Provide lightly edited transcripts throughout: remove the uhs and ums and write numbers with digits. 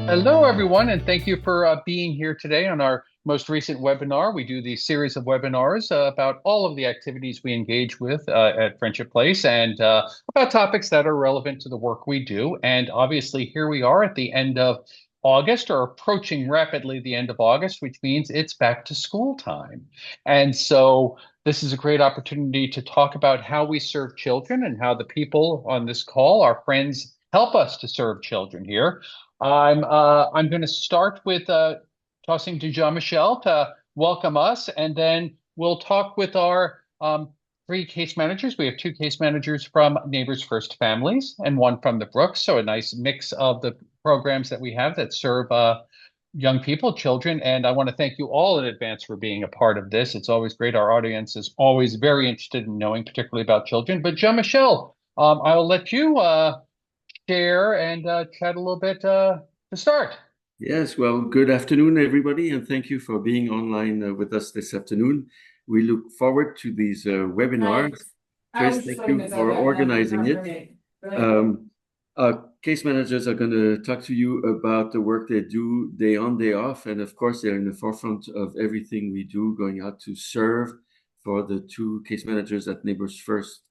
Hello, everyone, and thank you for being here today on our most recent webinar. We do these series of webinars about all of the activities we engage with at Friendship Place and about topics that are relevant to the work we do. And obviously, here we are at the end of August, or approaching rapidly the end of August, which means it's back to school time. And so this is a great opportunity to talk about how we serve children and how the people on this call, our friends, help us to serve children here. I'm going to start with tossing to Jean-Michel to welcome us, and then we'll talk with our three case managers. We have two case managers from Neighbors First Families and one from the Brooks, so a nice mix of the programs that we have that serve young people, children. And I want to thank you all in advance for being a part of this. It's always great. Our audience is always very interested in knowing, particularly about children. But Jean-Michel, I'll let you share and chat a little bit to start. Yes, well, good afternoon, everybody, and thank you for being online with us this afternoon. We look forward to these webinars. Chris, thank you for organizing it. Our case managers are going to talk to you about the work they do day on, day off, and of course, they're in the forefront of everything we do, going out to serve for the two case managers at Neighbors First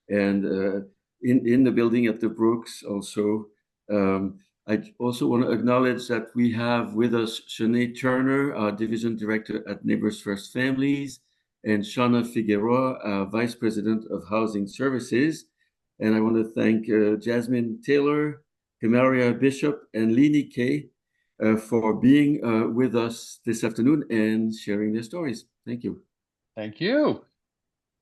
and in the building at the Brooks also. I also want to acknowledge that we have with us Sinead Turner, our Division Director at Neighbors First Families, and Shauna Figueroa, our Vice President of Housing Services. And I want to thank Jasmine Taylor, Himaria Bishop, and Lini Kay for being with us this afternoon and sharing their stories. Thank you. Thank you.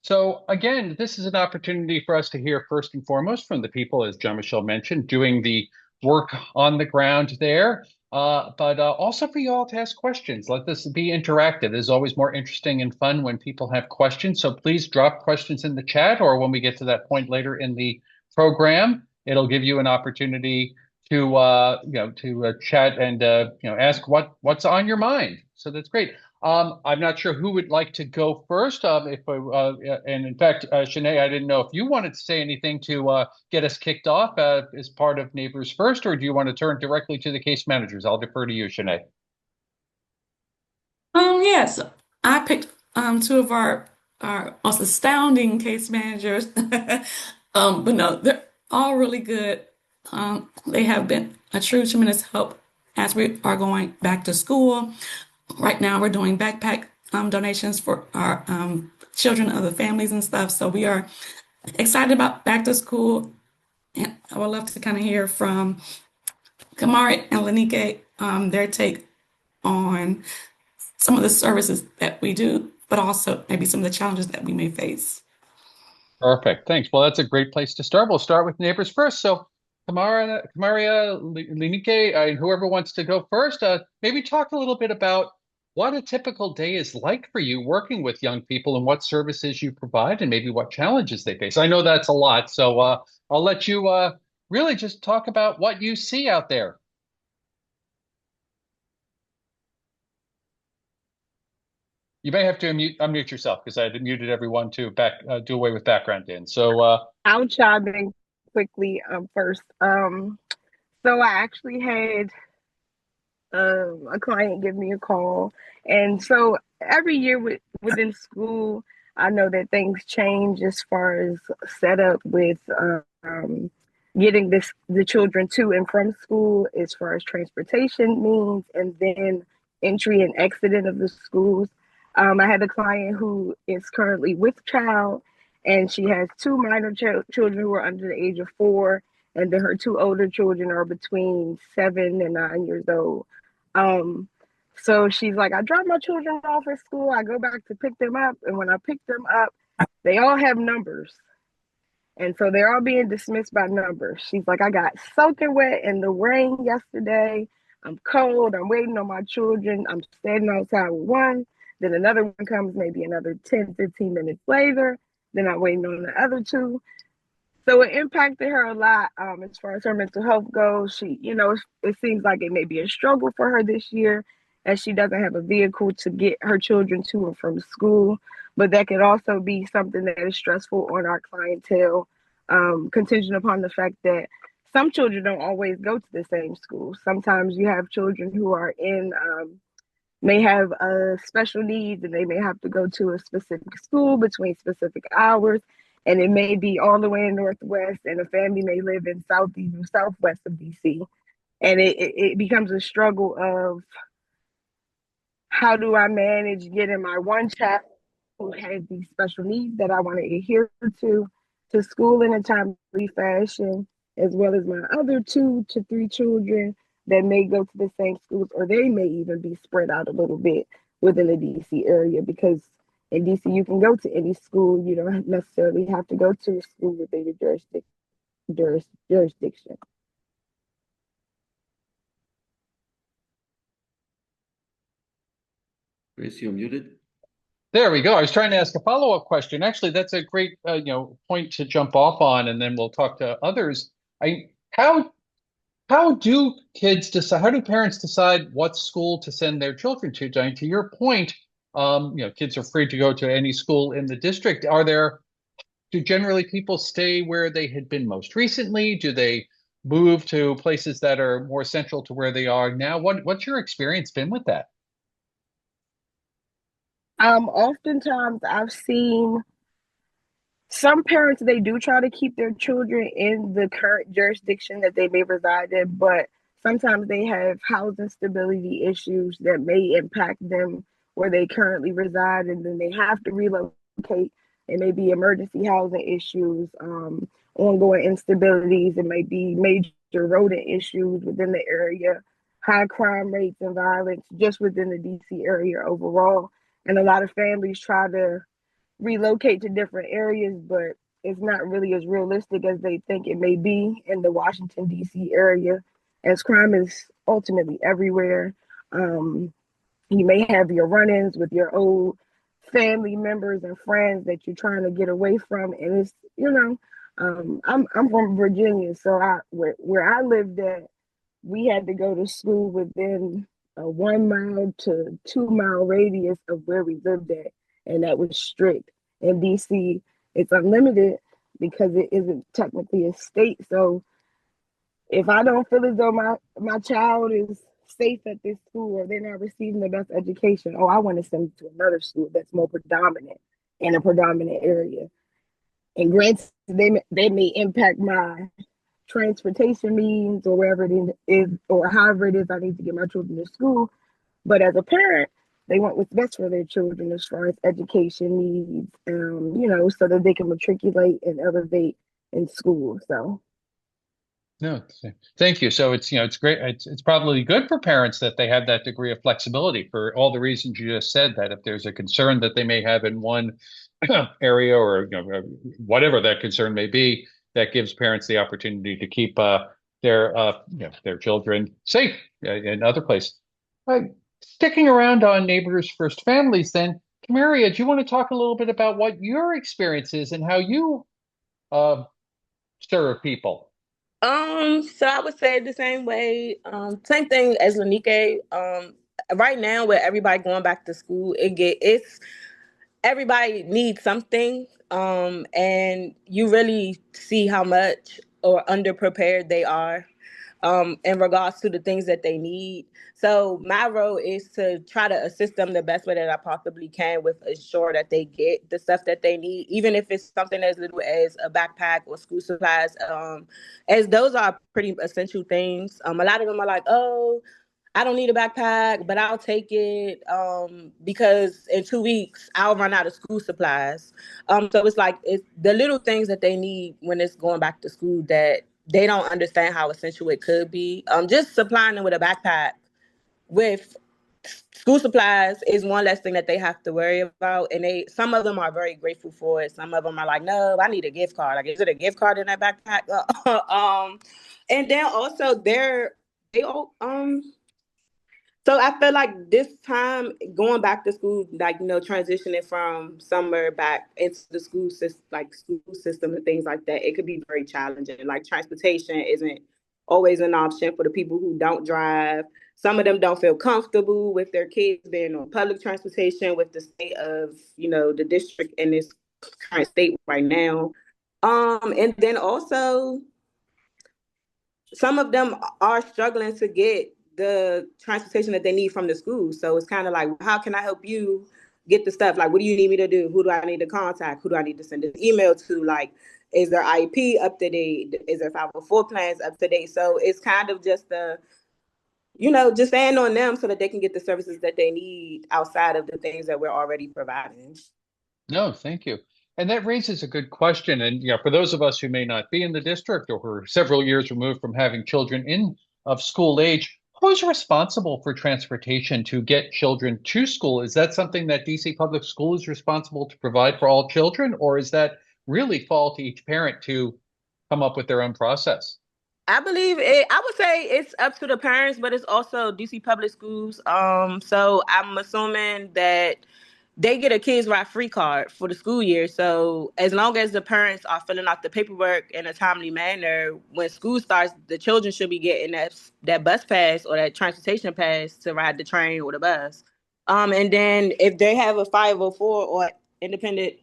So again, this is an opportunity for us to hear first and foremost from the people, as Jean-Michel mentioned, doing the work on the ground there, but also for you all to ask questions. Let this be interactive. It's always more interesting and fun when people have questions. So please drop questions in the chat, or when we get to that point later in the program, it'll give you an opportunity to chat and ask what's on your mind. So that's great. I'm not sure who would like to go first. And in fact, Sinead, I didn't know if you wanted to say anything to get us kicked off as part of Neighbors First, or do you want to turn directly to the case managers? I'll defer to you, Sinead. Yes, I picked two of our most astounding case managers. But no, they're all really good. They have been a true tremendous help as we are going back to school. Right now, we're doing backpack donations for our children, other families and stuff. So we are excited about back to school. And I would love to kind of hear from Kamari and Lenike, their take on some of the services that we do, but also maybe some of the challenges that we may face. Perfect. Thanks. Well, that's a great place to start. We'll start with Neighbors First. So Kamaria, Lenike, and whoever wants to go first, maybe talk a little bit about what a typical day is like for you working with young people and what services you provide and maybe what challenges they face. I know that's a lot, so I'll let you really just talk about what you see out there. You may have to unmute yourself because I muted everyone to do away with background in. So I'll chime in quickly first. So I actually had a client give me a call, and so every year within school, I know that things change as far as setup with getting the children to and from school, as far as transportation means, and then entry and exiting of the schools. I had a client who is currently with child, and she has two minor children who are under the age of 4, and then her two older children are between 7 and 9 years old. So she's like, I drop my children off at school, I go back to pick them up, and when I pick them up, they all have numbers. And so they're all being dismissed by numbers. She's like, I got soaking wet in the rain yesterday. I'm cold. I'm waiting on my children. I'm standing outside with one. Then another one comes maybe another 10, 15 minutes later. Then I'm waiting on the other two. So it impacted her a lot as far as her mental health goes. She, it seems like it may be a struggle for her this year, as she doesn't have a vehicle to get her children to and from school. But that could also be something that is stressful on our clientele, contingent upon the fact that some children don't always go to the same school. Sometimes you have children who are in may have special needs, and they may have to go to a specific school between specific hours, and it may be all the way in Northwest, and a family may live in Southeast or Southwest of DC, and it becomes a struggle of how do I manage getting my one child who has these special needs that I want to adhere to school in a timely fashion, as well as my other 2 to 3 children that may go to the same schools, or they may even be spread out a little bit within the DC area, because in DC you can go to any school. You don't necessarily have to go to a school within your jurisdiction. Grace, you're muted. There we go. I was trying to ask a follow-up question. Actually, that's a great point to jump off on, and then we'll talk to others. I how do kids decide? How do parents decide what school to send their children to? Diane, to your point, kids are free to go to any school in the district. Do generally people stay where they had been most recently? Do they move to places that are more central to where they are now? What's your experience been with that? Oftentimes I've seen some parents, they do try to keep their children in the current jurisdiction that they may reside in, but sometimes they have housing stability issues that may impact them where they currently reside, and then they have to relocate. It may be emergency housing issues, ongoing instabilities. It may be major rodent issues within the area, high crime rates and violence just within the DC area overall. And a lot of families try to relocate to different areas, but it's not really as realistic as they think it may be in the Washington, D.C. area, as crime is ultimately everywhere. You may have your run ins with your old family members and friends that you're trying to get away from. And it's, I'm from Virginia, so where I lived at, we had to go to school within a 1 mile to 2 mile radius of where we lived at, and that was strict. In DC, it's unlimited because it isn't technically a state. So if I don't feel as though my child is safe at this school, or they're not receiving the best education, oh, I want to send them to another school that's more predominant in a predominant area. And granted, they may impact my transportation means, or wherever it is, or however it is I need to get my children to school. But as a parent, they want what's best for their children as far as education needs, so that they can matriculate and elevate in school. So. No, thank you. So it's great. It's probably good for parents that they have that degree of flexibility for all the reasons you just said, that if there's a concern that they may have in one area, or whatever that concern may be, that gives parents the opportunity to keep their children safe in other places. Sticking around on Neighbors First Families, then, Camaria, do you want to talk a little bit about what your experience is and how you serve people? So I would say the same way. Same thing as Lanike. Right now, with everybody going back to school, it's everybody needs something. And you really see how much or underprepared they are in regards to the things that they need. So my role is to try to assist them the best way that I possibly can, with ensure that they get the stuff that they need, even if it's something as little as a backpack or school supplies, as those are pretty essential things. A lot of them are like, oh, I don't need a backpack, but I'll take it because in 2 weeks I'll run out of school supplies. So it's the little things that they need when it's going back to school that they don't understand how essential it could be. Just supplying them with a backpack with school supplies is one less thing that they have to worry about. And some of them are very grateful for it. Some of them are like, no, I need a gift card. Like, is it a gift card in that backpack? And then also they all so I feel like this time going back to school, transitioning from summer back into the school system and things like that, it could be very challenging. Like, transportation isn't always an option for the people who don't drive. Some of them don't feel comfortable with their kids being on public transportation with the state of, the district in this current state right now. And then also, some of them are struggling to get the transportation that they need from the school. So it's kind of like, how can I help you get the stuff? Like, what do you need me to do? Who do I need to contact? Who do I need to send an email to? Like, is their IEP up to date? Is their 504 plans up to date? So it's kind of just just stand on them so that they can get the services that they need outside of the things that we're already providing. No, thank you. And that raises a good question. And for those of us who may not be in the district or who are several years removed from having children in of school age, who's responsible for transportation to get children to school? Is that something that DC Public School is responsible to provide for all children, or is that really fall to each parent to come up with their own process? I would say it's up to the parents, but it's also DC Public Schools. So I'm assuming that they get a kids ride free card for the school year. So as long as the parents are filling out the paperwork in a timely manner, when school starts, the children should be getting that bus pass or that transportation pass to ride the train or the bus. And then if they have a 504 or independent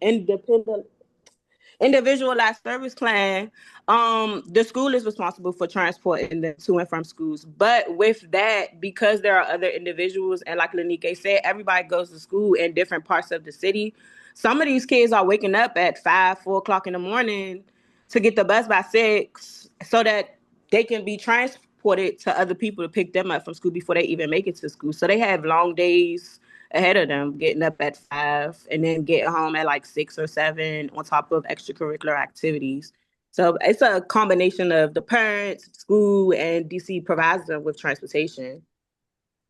individualized service plan, the school is responsible for transporting them to and from schools. But with that, because there are other individuals, and like Lanike said, everybody goes to school in different parts of the city. Some of these kids are waking up at 5, 4 o'clock in the morning to get the bus by 6 so that they can be transported to other people to pick them up from school before they even make it to school. So they have long days ahead of them, getting up at 5 and then getting home at like 6 or 7 on top of extracurricular activities. So it's a combination of the parents, school, and DC provides them with transportation.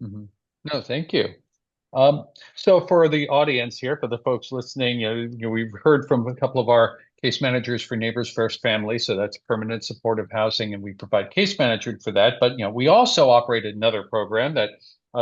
Mm-hmm. No, thank you. So for the audience here, for the folks listening, we've heard from a couple of our case managers for Neighbors First Family, so that's permanent supportive housing, and we provide case management for that. But we also operate another program that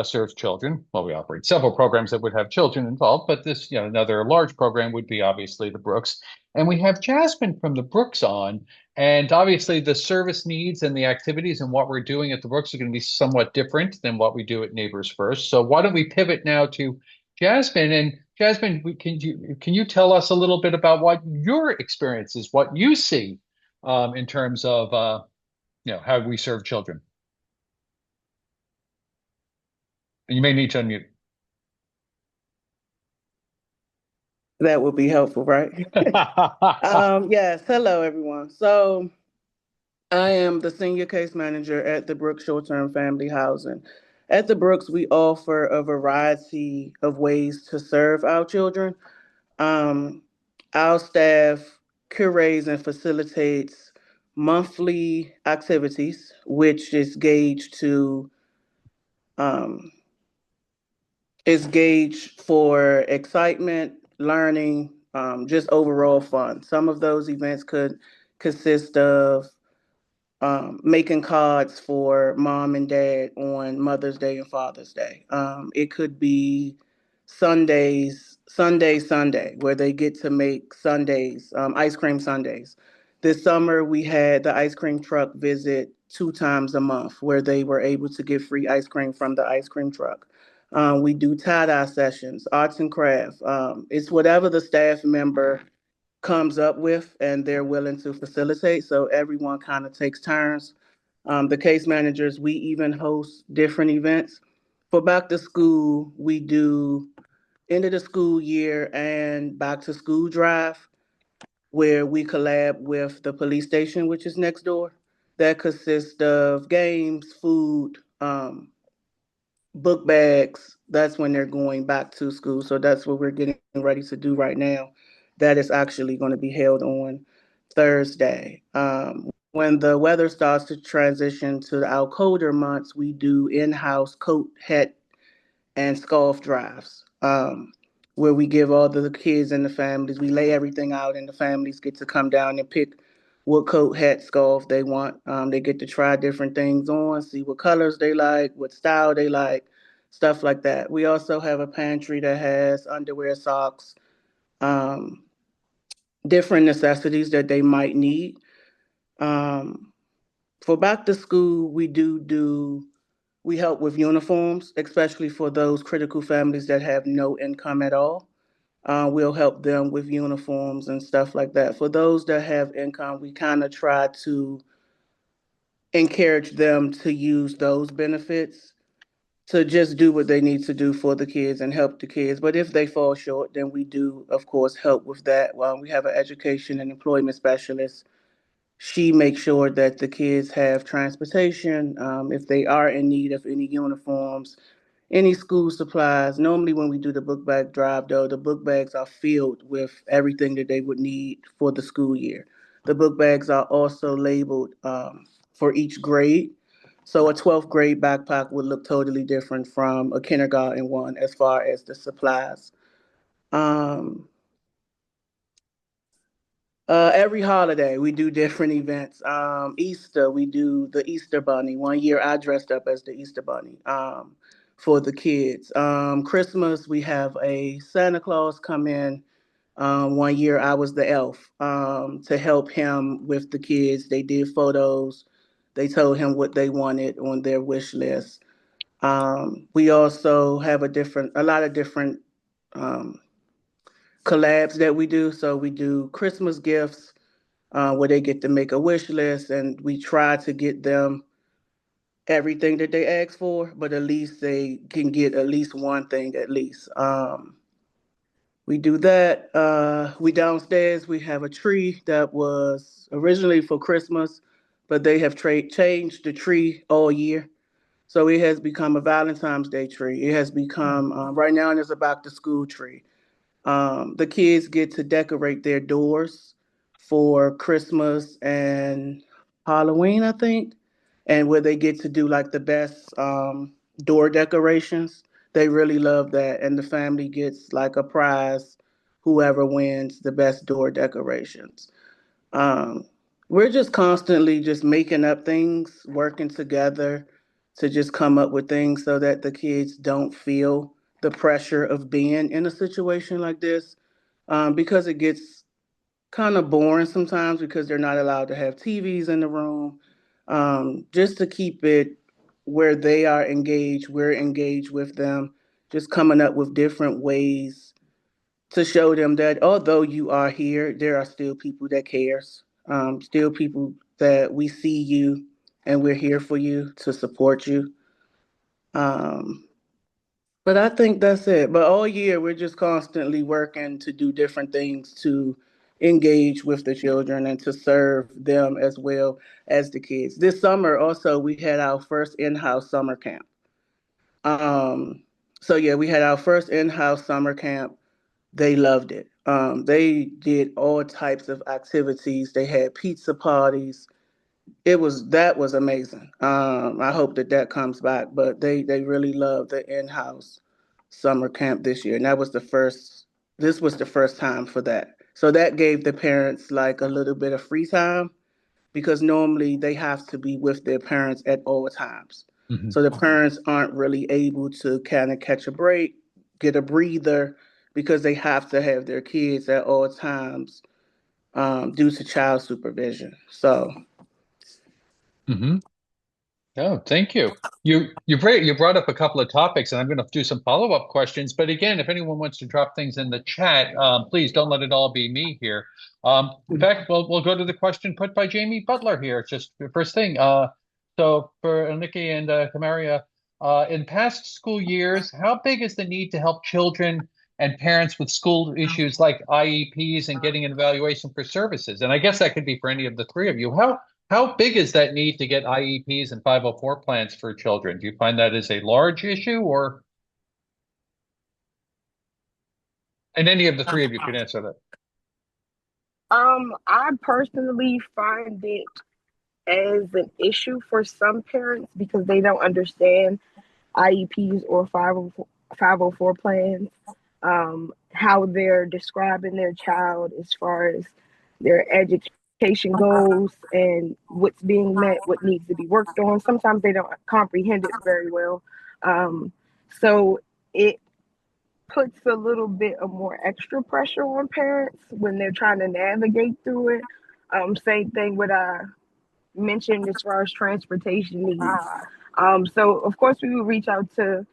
serves children. Well, we operate several programs that would have children involved, but this, another large program would be obviously the Brooks. And we have Jasmine from the Brooks on. And obviously, the service needs and the activities and what we're doing at the Brooks are going to be somewhat different than what we do at Neighbors First. So why don't we pivot now to Jasmine? And Jasmine, can you tell us a little bit about what your experience is, what you see in terms of how we serve children? And you may need to unmute. That would be helpful, right? Yes. Hello, everyone. So I am the senior case manager at the Brooks Short-Term Family Housing. At the Brooks, we offer a variety of ways to serve our children. Our staff curates and facilitates monthly activities, which um, is gauged for excitement, learning, just overall fun. Some of those events could consist of making cards for mom and dad on Mother's Day and Father's Day. It could be Sunday, where they get to make Sundays, ice cream Sundays. This summer, we had the ice cream truck visit 2 times a month, where they were able to get free ice cream from the ice cream truck. We do tie-dye sessions, arts and crafts. It's whatever the staff member comes up with and they're willing to facilitate. So everyone kind of takes turns. The case managers, we even host different events. For back to school, we do end of the school year and back to school drive, where we collab with the police station, which is next door. That consists of games, food, book bags. That's when they're going back to school. So that's what we're getting ready to do right now. That is actually going to be held on Thursday. When the weather starts to transition to our colder months, we do in-house coat, hat, and scarf drives, where we give all the kids and the families, we lay everything out and the families get to come down and pick what coat, hat, scarf they want. They get to try different things on, see what colors they like, what style they like, stuff like that. We also have a pantry that has underwear, socks, um, different necessities that they might need. Um, for back to school, we help with uniforms, especially for those critical families that have no income at all. We'll help them with uniforms and stuff like that. For those that have income, we kind of try to encourage them to use those benefits to just do what they need to do for the kids and help the kids. But if they fall short, then we do, of course, help with that. We have an education and employment specialist. She makes sure that the kids have transportation, if they are in need of any uniforms, any school supplies. Normally, when we do the book bag drive, though, the book bags are filled with everything that they would need for the school year. The book bags are also labeled for each grade. So a 12th grade backpack would look totally different from a kindergarten one as far as the supplies. Um, every holiday we do different events. Easter, we do the Easter Bunny. One year I dressed up as the Easter Bunny for the kids. Christmas, we have a Santa Claus come in. One year I was the elf to help him with the kids. They did photos. They told him what they wanted on their wish list. We also have a lot of different um, collabs that we do. So we do Christmas gifts where they get to make a wish list, and we try to get them everything that they ask for, but at least they can get at least one thing at least. We do that. We downstairs, we have a tree that was originally for Christmas, but they have changed the tree all year. So it has become a Valentine's Day tree. It has become, right now, it's a back to school tree. The kids get to decorate their doors for Christmas and Halloween, I think, and where they get to do like the best door decorations. They really love that, and the family gets like a prize, whoever wins the best door decorations. Um, we're just constantly just making up things, working together to just come up with things so that the kids don't feel the pressure of being in a situation like this, because it gets kind of boring sometimes because they're not allowed to have TVs in the room. Just to keep it where they are engaged, we're engaged with them, just coming up with different ways to show them that although you are here, there are still people that cares, still people that we see you and we're here for you to support you. Um, but I think that's it. But all year, we're just constantly working to do different things to engage with the children and to serve them as well as the kids. This summer, also, we had our first in-house summer camp. Um, so yeah, we had our first in-house summer camp. They loved it. They did all types of activities. They had pizza parties. That was amazing. I hope that that comes back, but they really loved the in-house summer camp this year, and that was the first. This was the first time for that, so that gave the parents like a little bit of free time because normally they have to be with their parents at all times. Mhm. So the parents aren't really able to kind of catch a break, get a breather, because they have to have their kids at all times due to child supervision. So Mhm. Oh, thank you. You brought up a couple of topics, and I'm going to do some follow-up questions. But again, if anyone wants to drop things in the chat, please don't let it all be me here. In fact, we'll go to the question put by Jamie Butler here. It's just the first thing. So for Nikki and Kamaria, in past school years, how big is the need to help children and parents with school issues like IEPs and getting an evaluation for services? And I guess that could be for any of the three of you. How big is that need to get IEPs and 504 plans for children? Do you find that is a large issue, or and any of the three of you could answer that? I personally find it as an issue for some parents because they don't understand IEPs or 504 plans, how they're describing their child as far as their education goals and what's being met, what needs to be worked on. Sometimes they don't comprehend it very well. Um, so it puts a little bit of more extra pressure on parents when they're trying to navigate through it. Same thing with mentioned as far as transportation needs. So of course we will reach out to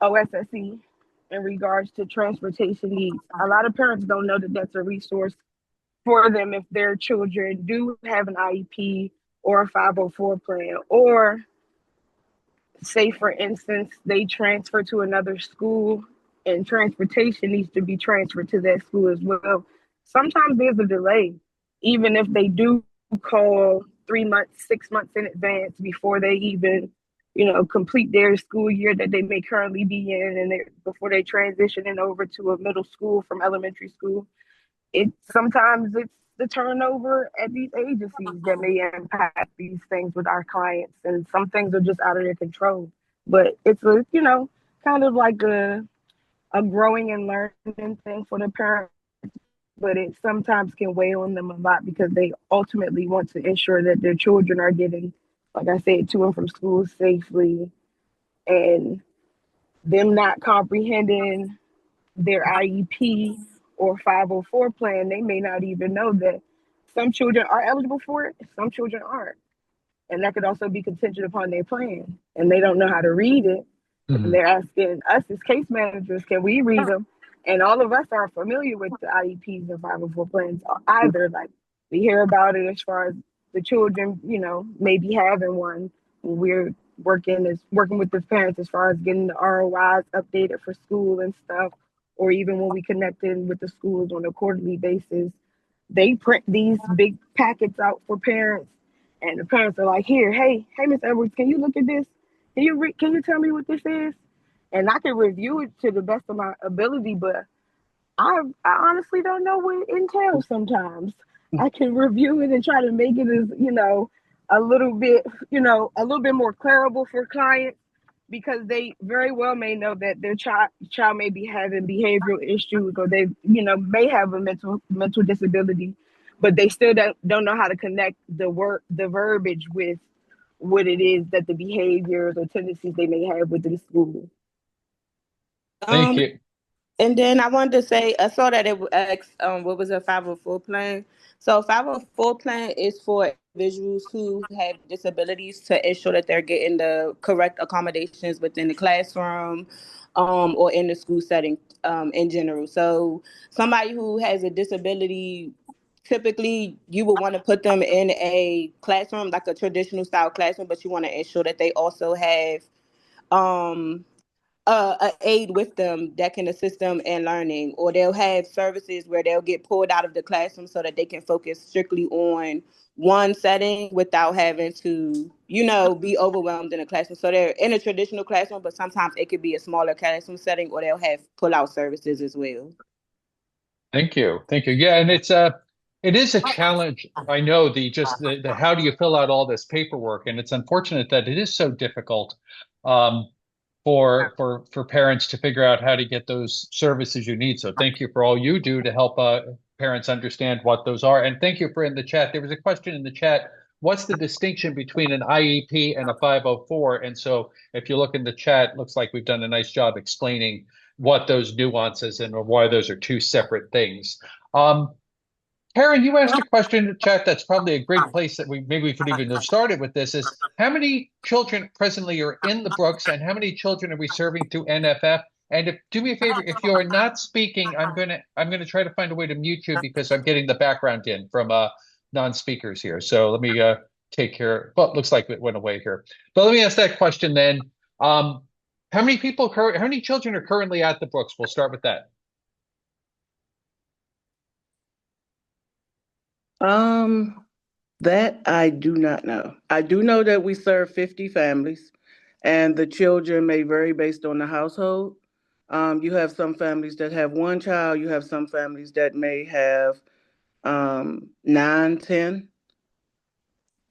OSSE in regards to transportation needs. A lot of parents don't know that that's a resource for them if their children do have an IEP or a 504 plan, or say for instance they transfer to another school and transportation needs to be transferred to that school as well. Sometimes there's a delay, even if they do call 3 months, 6 months in advance before they even, complete their school year that they may currently be in, and before they transition in over to a middle school from elementary school. It's the turnover at these agencies that may impact these things with our clients, and some things are just out of their control. But it's a kind of like a growing and learning thing for the parents, but it sometimes can weigh on them a lot because they ultimately want to ensure that their children are getting, like I said, to and from school safely, and them not comprehending their IEP or 504 plan. They may not even know that some children are eligible for it, some children aren't. And that could also be contingent upon their plan. And they don't know how to read it. And Mhm. they're asking us as case managers, can we read them? And all of us are familiar with the IEPs and 504 plans either. Like, we hear about it as far as the children, maybe having one. We're working with the parents as far as getting the ROIs updated for school and stuff, or even when we connect in with the schools on a quarterly basis, they print these big packets out for parents, and the parents are like, "Here, hey, Miss Edwards, can you look at this? Can you tell me what this is?" And I can review it to the best of my ability, but I honestly don't know what it entails sometimes. I can review it and try to make it as, a little bit, a little bit more clarable for clients, because they very well may know that their child may be having behavioral issues, or they, may have a mental disability, but they still don't know how to connect the verbiage with what it is that the behaviors or tendencies they may have within school. Thank Um, you. And then I wanted to say, I saw that it asked, what was a 504 plan? So 504 plan is for individuals who have disabilities to ensure that they're getting the correct accommodations within the classroom, or in the school setting, in general. So somebody who has a disability, typically you would want to put them in a classroom, like a traditional style classroom, but you want to ensure that they also have um a aid with them that can assist them in learning, or they'll have services where they'll get pulled out of the classroom so that they can focus strictly on one setting without having to, be overwhelmed in a classroom. So they're in a traditional classroom, but sometimes it could be a smaller classroom setting, or they'll have pull-out services as well. Thank you. Thank you. Yeah, and it is a challenge. I know the how do you fill out all this paperwork, and it's unfortunate that it is so difficult um, for parents to figure out how to get those services you need. So thank you for all you do to help parents understand what those are. And thank you for in the chat. There was a question in the chat. What's the distinction between an IEP and a 504? And so if you look in the chat, it looks like we've done a nice job explaining what those nuances and why those are two separate things. Um, Karen, you asked a question in the chat that's probably a great place that we could even have started with this is how many children presently are in the Brooks and how many children are we serving through NFF? And do me a favor, if you are not speaking, I'm gonna try to find a way to mute you because I'm getting the background in from non-speakers here. So let me take care. Well, it looks like it went away here. But let me ask that question then. Um, how many children are currently at the Brooks? We'll start with that. That I do not know. I do know that we serve 50 families, and the children may vary based on the household. You have some families that have one child. You have some families that may have 9, 10.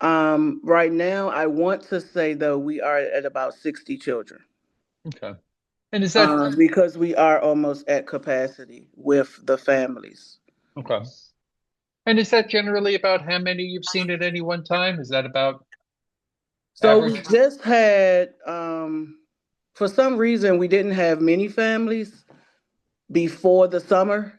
Right now, I want to say, though, we are at about 60 children. Okay. And is that because we are almost at capacity with the families. okay? And is that generally about how many you've seen at any one time? Is that about So we average? just had, for some reason, we didn't have many families before the summer.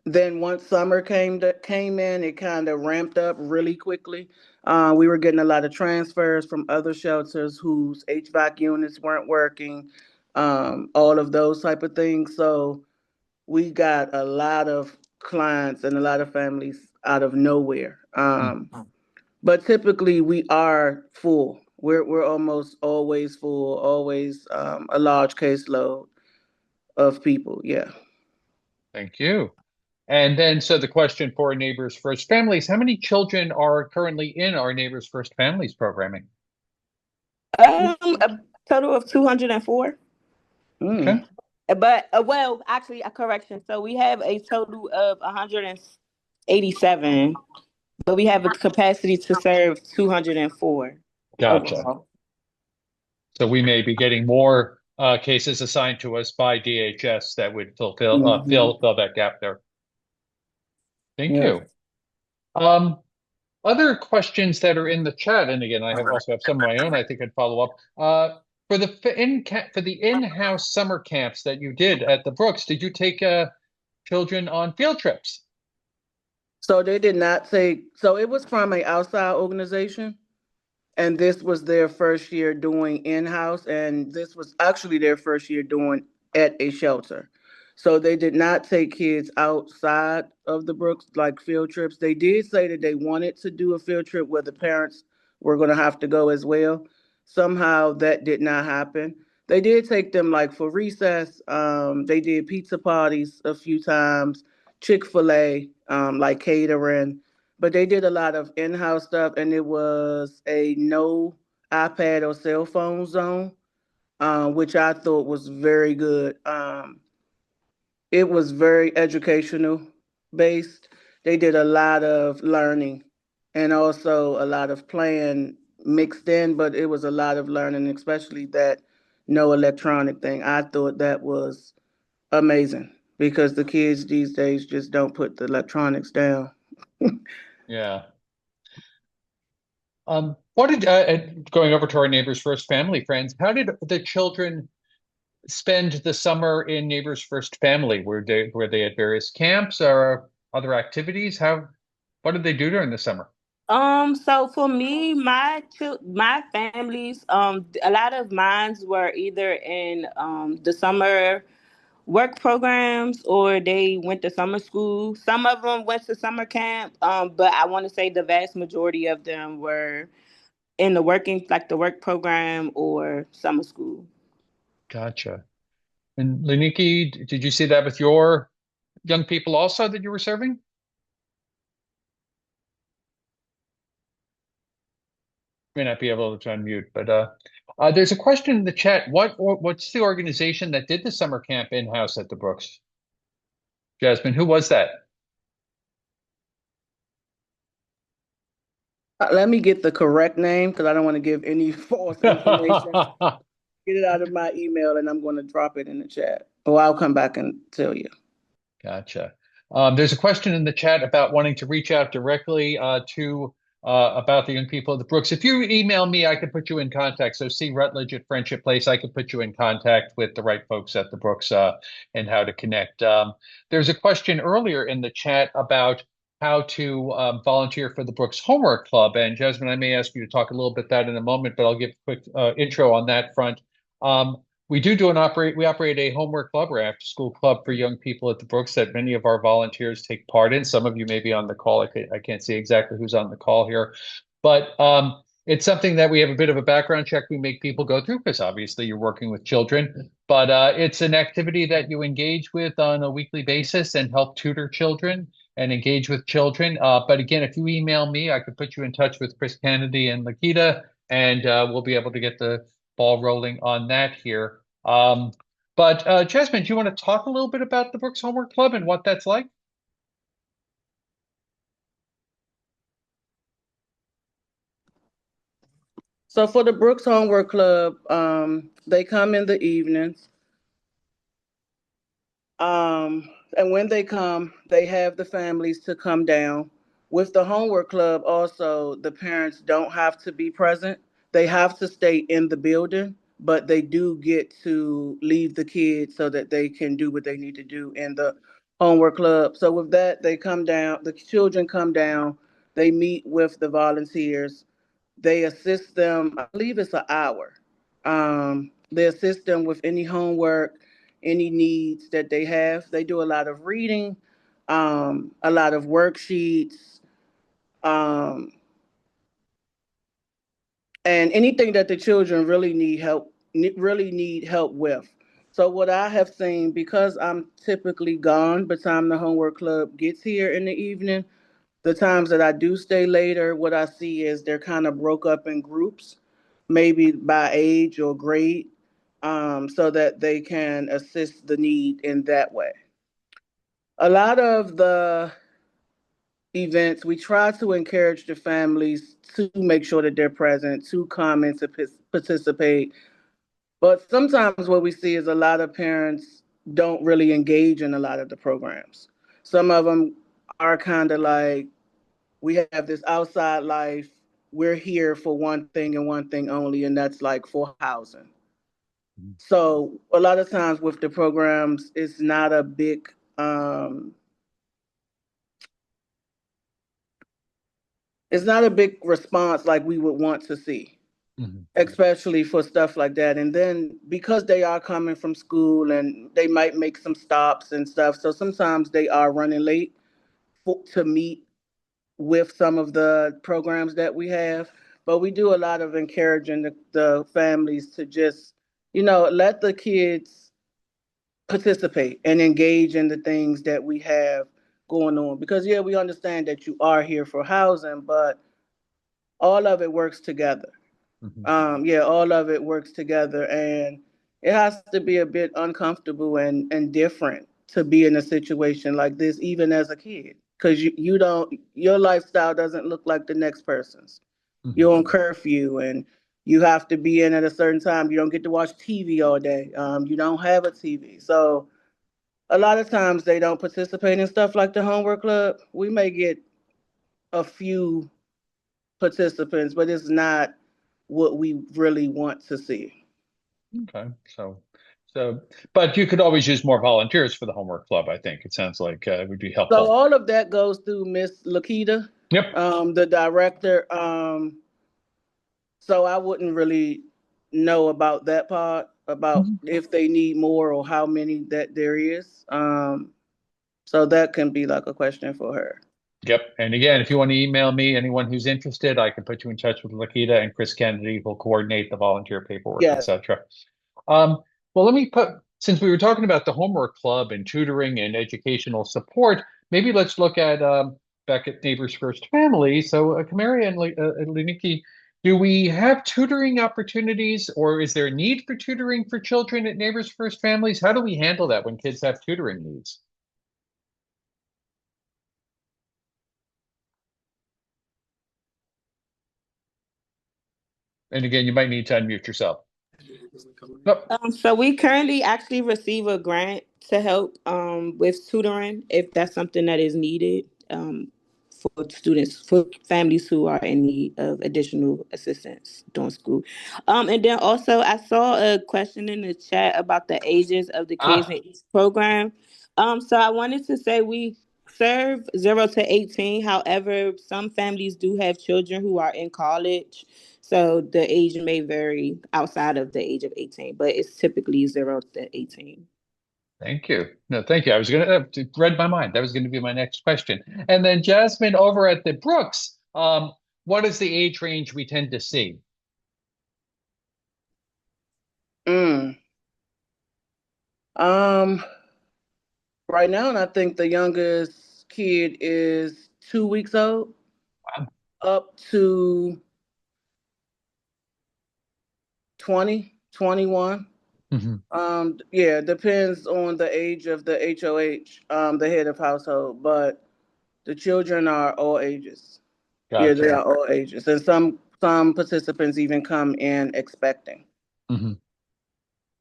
Then once summer came in, it kind of ramped up really quickly. We were getting a lot of transfers from other shelters whose HVAC units weren't working, all of those type of things. So we got a lot of clients and a lot of families out of nowhere. But typically we are full. We're almost always full, always a large caseload of people. Yeah. Thank you. And then, so the question for Neighbors First Families, how many children are currently in our Neighbors First Families programming? A total of 204. Okay. Mm. But well, actually, a correction. So we have a total of 187, but we have a capacity to serve 204 Gotcha. overall. So we may be getting more cases assigned to us by DHS that would fulfill Hmm. fill that gap there. Thank Yeah. you. Other questions that are in the chat, and again, I have also have some of my own. I think I'd follow up. For the in-house summer camps that you did at the Brooks, did you take children on field trips? So they did not take. So it was from a outside organization. And this was their first year doing in-house, and this was actually their first year doing at a shelter. So they did not take kids outside of the Brooks like field trips. They did say that they wanted to do a field trip where the parents were going to have to go as well. Somehow that did not happen. They did take them like for recess. They did pizza parties a few times, Chick-fil-A, like catering, but they did a lot of in-house stuff, and it was a no iPad or cell phone zone, which I thought was very good. It was very educational based. They did a lot of learning and also a lot of playing mixed in, but it was a lot of learning, especially that no electronic thing. I thought that was amazing because the kids these days just don't put the electronics down. Yeah. What did going over to our Neighbors First family friends, how did the children spend the summer in Neighbors First Family? Were they at various camps or other activities? What did they do during the summer? So for me, my families, a lot of mines were either in the summer work programs or they went to summer school. Some of them went to summer camp, but I want to say the vast majority of them were in the work program or summer school. Gotcha. And Leniki, did you see that with your young people also that you were serving? May not be able to unmute, but there's a question in the chat. What's the organization that did the summer camp in-house at the Brooks? Jasmine, who was that? Let me get the correct name because I don't want to give any false information. Get it out of my email and I'm going to drop it in the chat. Or I'll come back and tell you. Gotcha. There's a question in the chat about wanting to reach out directly to about the young people at the Brooks. If you email me, I could put you in contact. So see Rutledge at Friendship Place. I could put you in contact with the right folks at the Brooks and how to connect. There's a question earlier in the chat about how to volunteer for the Brooks Homework Club. And Jasmine, I may ask you to talk a little bit that in a moment, but I'll give a quick intro on that front. We operate a homework club or after school club for young people at the Brooks that many of our volunteers take part in. Some of you may be on the call. I can't see exactly who's on the call here, but it's something that we have a bit of a background check we make people go through because obviously you're working with children, but it's an activity that you engage with on a weekly basis and help tutor children and engage with children. But again, if you email me, I could put you in touch with Chris Kennedy and Lakita, and we'll be able to get the ball rolling on that here. But Jasmine, do you want to talk a little bit about the Brooks Homework Club and what that's like? So for the Brooks Homework Club, they come in the evenings. And when they come, they have the families to come down. With the homework club, also, the parents don't have to be present. They have to stay in the building, but they do get to leave the kids so that they can do what they need to do in the homework club. So with that, they come down, the children come down, they meet with the volunteers, they assist them, I believe it's an hour. They assist them with any homework, any needs that they have. They do a lot of reading, a lot of worksheets, um, and anything that the children really need help with. So what I have seen, because I'm typically gone by the time the homework club gets here in the evening, the times that I do stay later, what I see is they're kind of broke up in groups, maybe by age or grade, so that they can assist the need in that way. A lot of the events, we try to encourage the families to make sure that they're present, to come and to participate. But sometimes what we see is a lot of parents don't really engage in a lot of the programs. Some of them are kind of like, we have this outside life. We're here for one thing and one thing only, and that's like for housing. So a lot of times with the programs, it's not a big response like we would want to see, especially for stuff like that. And then because they are coming from school and they might make some stops and stuff, so sometimes they are running late to meet with some of the programs that we have. But we do a lot of encouraging the families to just, let the kids participate and engage in the things that we have going on. Because, yeah, we understand that you are here for housing, but all of it works together. Yeah, all of it works together, and it has to be a bit uncomfortable and different to be in a situation like this, even as a kid, because you don't your lifestyle doesn't look like the next person's. You're on curfew, and you have to be in at a certain time. You don't get to watch TV all day. You don't have a TV, so a lot of times they don't participate in stuff like the homework club. We may get a few participants, but it's not what we really want to see. Okay, so, but you could always use more volunteers for the homework club. I think it sounds like it would be So helpful. all of that goes through Miss Lakita, Yep. the director. So I wouldn't really know about that part, about Mhm. if they need more or how many that there is. So that can be like a question for her. Yep. And again, if you want to email me, anyone who's interested, I can put you in touch with Lakita and Chris Kennedy, who'll coordinate the volunteer paperwork, Yes. etc. Um, well, let me put, since we were talking about the homework club and tutoring and educational support, maybe let's look at back at Neighbors First Family. So, Kamari and Liniki, do we have tutoring opportunities, or is there a need for tutoring for children at Neighbors First Families? How do we handle that when kids have tutoring needs? And again, you might need to unmute yourself. Nope. So we currently actually receive a grant to help with tutoring if that's something that is needed for students, for families who are in need of additional assistance during school. And then also I saw a question in the chat about the ages of the kids in each program. So I wanted to say we serve 0 to 18. However, some families do have children who are in college. So the age may vary outside of the age of 18, but it's typically 0 to 18. Thank you. No, thank you. I was going to read my mind. That was going to be my next question. And then Jasmine over at the Brooks, what is the age range we tend to see? Mm. Um, right now, and I think the youngest kid is 2 weeks old, Wow. up to 20, 21. Yeah, depends on the age of the HOH, the head of household, but the children are all ages. Yeah, they Gotcha. are all ages, and some participants even come in expecting. Mhm.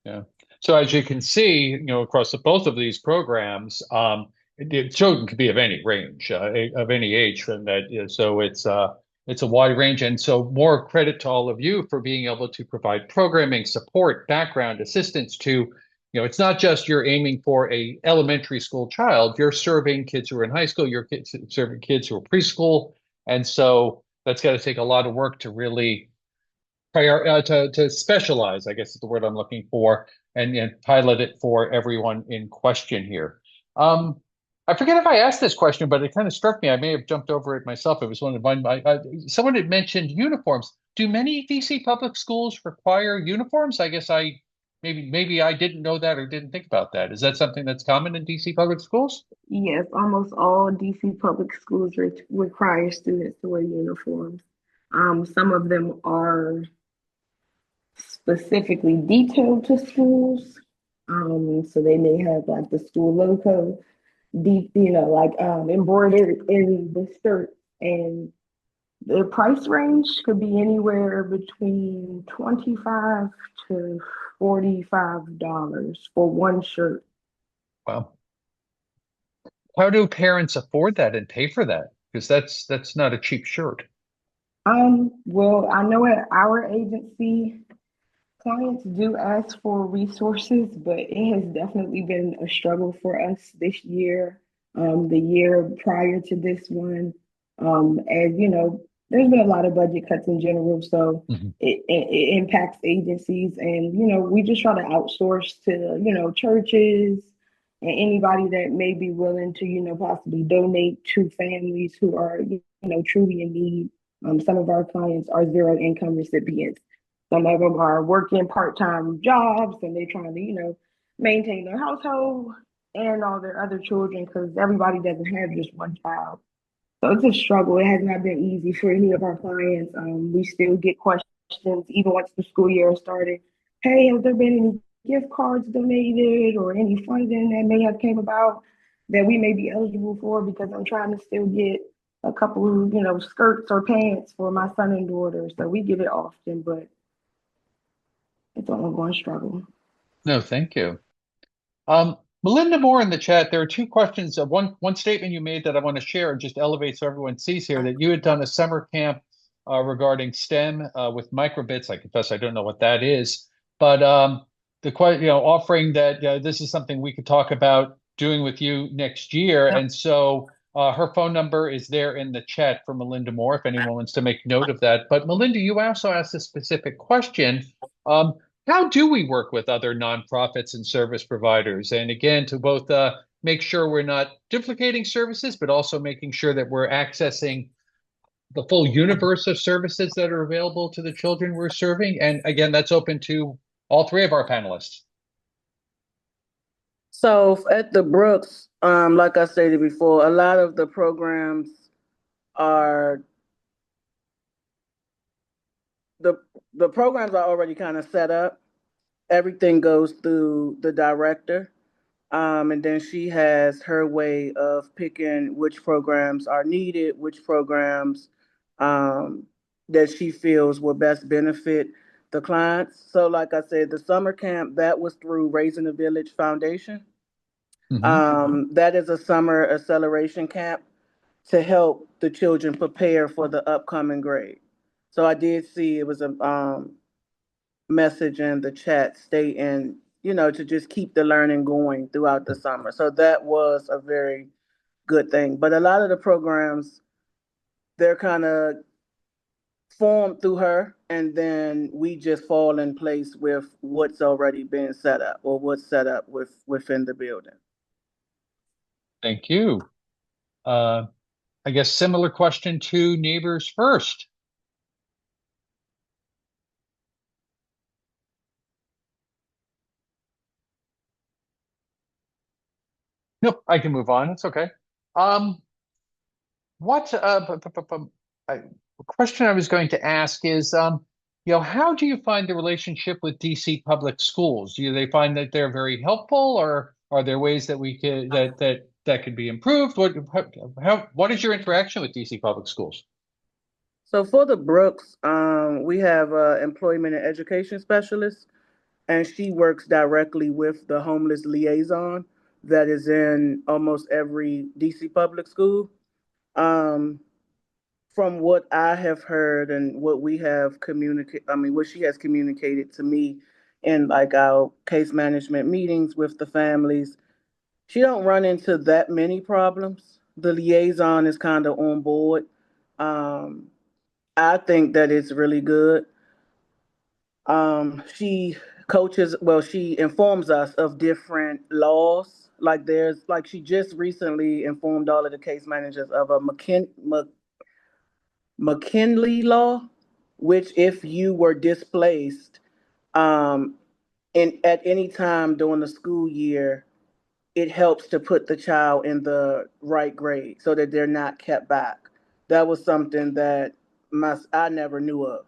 Yeah. So as you can see, across both of these programs, the children could be of any range, of any age from that. So it's a wide range, and so more credit to all of you for being able to provide programming, support, background, assistance to, it's not just you're aiming for a elementary school child. You're serving kids who are in high school. You're serving kids who are preschool, and so that's got to take a lot of work to really to specialize, I guess is the word I'm looking for, and pilot it for everyone in question here. Um, I forget if I asked this question, but it kind of struck me. I may have jumped over it myself. It was one of mine. Someone had mentioned uniforms. Do many DC public schools require uniforms? I guess I maybe I didn't know that or didn't think about that. Is that something that's common in DC public schools? Yes, almost all DC public schools require students to wear uniforms. Some of them are specifically detailed to schools. So they may have like the school logo, deep, like embroidered in the skirt. And the price range could be anywhere between 25 to $45 for one shirt. Wow. How do parents afford that and pay for that? Because that's not a cheap shirt. Well, I know at our agency, clients do ask for resources, but it has definitely been a struggle for us this year, the year prior to this one. As you know, there's been a lot of budget cuts in general, so Mhm. it impacts agencies, and we just try to outsource to churches and anybody that may be willing to possibly donate to families who are truly in need. Some of our clients are zero income recipients. Some of them are working part-time jobs and they're trying to, maintain their household and all their other children because everybody doesn't have just one child. So it's a struggle. It has not been easy for any of our clients. We still get questions even once the school year started. Hey, has there been any gift cards donated or any funding that may have came about that we may be eligible for? Because I'm trying to still get a couple, skirts or pants for my son and daughter. So we get it often, but it's an ongoing struggle. No, thank you. Melinda Moore in the chat, there are two questions. One statement you made that I want to share and just elevate so everyone sees here that you had done a summer camp regarding STEM with microbits. I confess I don't know what that is, but offering that this is something we could talk about doing with you next year. And so her phone number is there in the chat for Melinda Moore if anyone wants to make note of that. But Melinda, you also asked a specific question. Um, how do we work with other nonprofits and service providers? And again, to both make sure we're not duplicating services, but also making sure that we're accessing the full universe of services that are available to the children we're serving. And again, that's open to all three of our panelists. So at the Brooks, like I stated before, a lot of the programs are the the programs are already kind of set up. Everything goes through the director. And then she has her way of picking which programs are needed, which programs um, that she feels will best benefit the clients. So, like I said, the summer camp that was through Raising the Village Foundation. That is a summer acceleration camp to help the children prepare for the upcoming grade. So I did see it was a message in the chat stating, to just keep the learning going throughout the summer. So that was a very good thing. But a lot of the programs, they're kind of formed through her, and then we just fall in place with what's already been set up or what's set up within the building. Thank you. I guess similar question to Neighbors First. Nope, I can move on. It's okay. Um, what a question I was going to ask is, how do you find the relationship with DC public schools? Do they find that they're very helpful, or are there ways that we could that could be improved? What is your interaction with DC public schools? So for the Brooks, we have an employment and education specialist, and she works directly with the homeless liaison that is in almost every DC public school. Um, from what I have heard and what we have communicated, I mean, what she has communicated to me in like our case management meetings with the families, she don't run into that many problems. The liaison is kind of on board. Um, I think that it's really good. She she informs us of different laws Like she just recently informed all of the case managers of a McKinley law, which if you were displaced um, at any time during the school year, it helps to put the child in the right grade so that they're not kept back. That was something that I never knew of.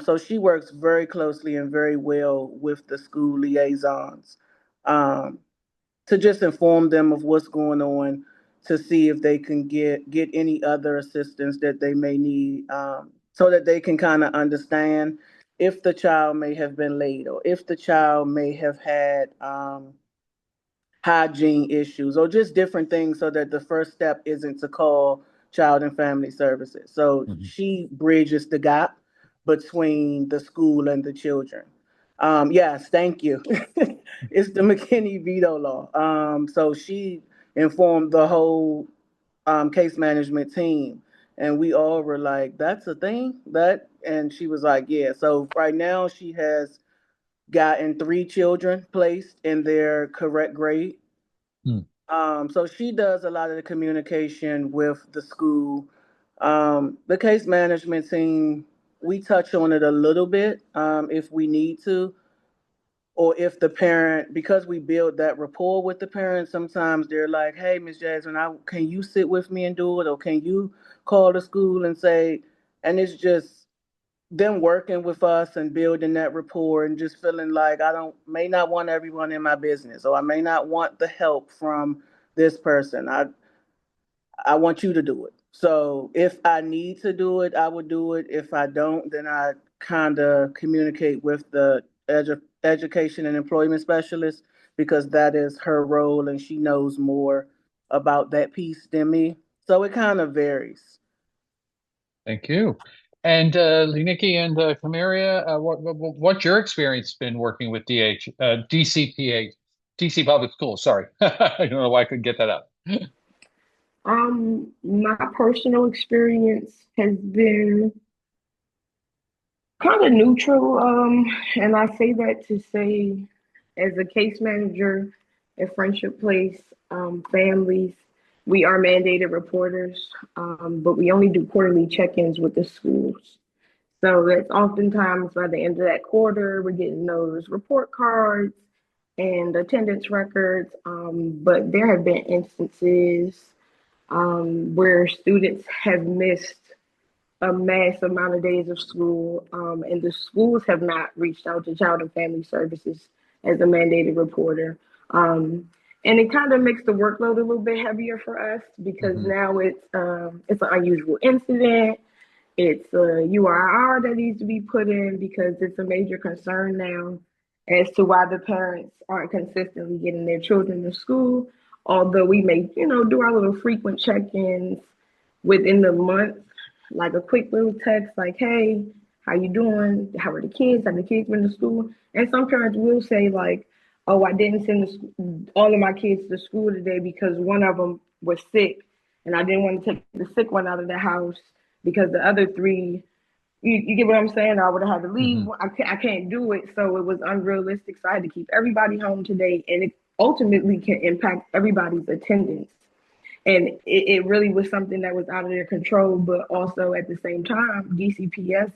So she works very closely and very well with the school liaisons um, to just inform them of what's going on, to see if they can get any other assistance that they may need, so that they can kind of understand if the child may have been late or if the child may have had hygiene issues or just different things, so that the first step isn't to call child and family services. So Mhm. she bridges the gap between the school and the children. Yes, thank you. It's the McKinney veto law. So she informed the whole case management team, and we all were like, "That's a thing." And she was like, "Yeah." So right now she has gotten 3 children placed in their correct grade. Hmm. So she does a lot of the communication with the school. The case management team, we touch on it a little bit if we need to, or if the parent, because we build that rapport with the parent, sometimes they're like, "Hey, Miss Jasmine, can you sit with me and do it, or can you call the school and say?" And it's just them working with us and building that rapport and just feeling like I don't may not want everyone in my business, or I may not want the help from this person. I want you to do it. So if I need to do it, I would do it. If I don't, then I kind of communicate with the education and employment specialist, because that is her role and she knows more about that piece than me. So it kind of varies. Thank you. And Liniki and Camaria, what's your experience been working with DCPA, DC Public Schools? Sorry, I don't know why I couldn't get that out. My personal experience has been kind of neutral. And I say that to say, as a case manager at Friendship Place, families, we are mandated reporters, but we only do quarterly check-ins with the schools. So that's oftentimes by the end of that quarter, we're getting those report cards and attendance records. But there have been instances where students have missed a mass amount of days of school, and the schools have not reached out to Child and Family Services as a mandated reporter. And it kind of makes the workload a little bit heavier for us, because Mhm. now it's an unusual incident. It's a URR that needs to be put in, because it's a major concern now as to why the parents aren't consistently getting their children to school. Although we may, do our little frequent check-ins within the month, like a quick little text, like, "Hey, how you doing? How are the kids? Have the kids been to school?" And some parents will say, like, "Oh, I didn't send all of my kids to school today because one of them was sick, and I didn't want to take the sick one out of the house because the other three." You get what I'm saying? I would have had to leave. Mhm. I can't do it, so it was unrealistic. So I had to keep everybody home today, and it ultimately can impact everybody's attendance. And it really was something that was out of their control, but also at the same time, DCPS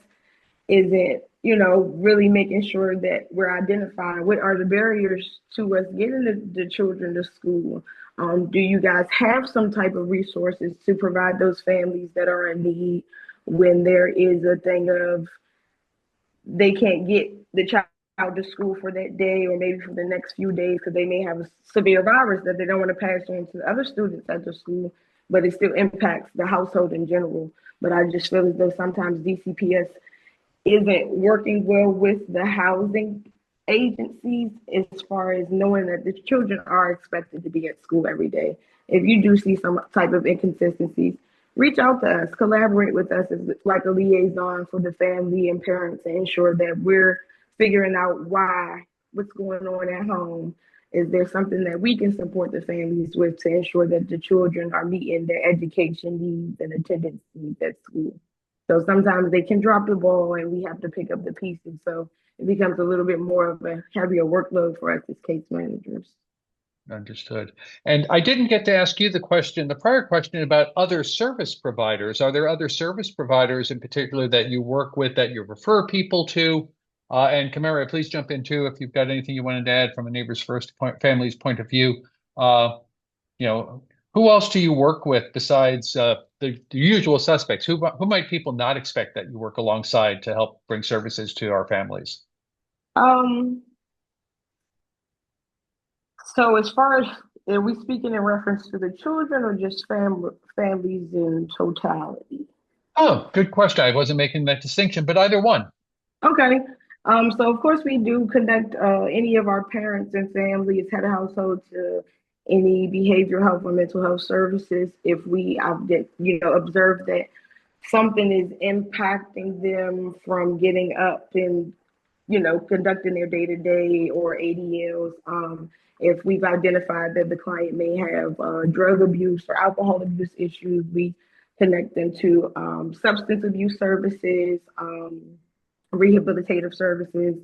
isn't, really making sure that we're identifying what are the barriers to us getting the children to school. Do you guys have some type of resources to provide those families that are in need when there is a thing of they can't get the child to school for that day or maybe for the next few days because they may have a severe virus that they don't want to pass on to other students at the school, but it still impacts the household in general. But I just feel as though sometimes DCPS isn't working well with the housing agencies as far as knowing that the children are expected to be at school every day. If you do see some type of inconsistencies, reach out to us, collaborate with us as like a liaison for the family and parents to ensure that we're figuring out why, what's going on at home. Is there something that we can support the families with to ensure that the children are meeting their education needs and attendance needs at school? So sometimes they can drop the ball and we have to pick up the pieces. So it becomes a little bit more of a heavier workload for us as case managers. Understood. And I didn't get to ask you the prior question about other service providers. Are there other service providers in particular that you work with that you refer people to? And Kamara, please jump in too if you've got anything you wanted to add from a Neighbors First family's point of view. Uh, you know, who else do you work with besides the usual suspects? Who might people not expect that you work alongside to help bring services to our families? Um, so as far as, are we speaking in reference to the children or just families in totality? Oh, good question. I wasn't making that distinction, but either one. Okay. So of course we do connect any of our parents and families, head of household, to any behavioral health or mental health services if we observe that something is impacting them from getting up and conducting their day-to-day or ADLs. If we've identified that the client may have drug abuse or alcohol abuse issues, we connect them to substance abuse services, rehabilitative services,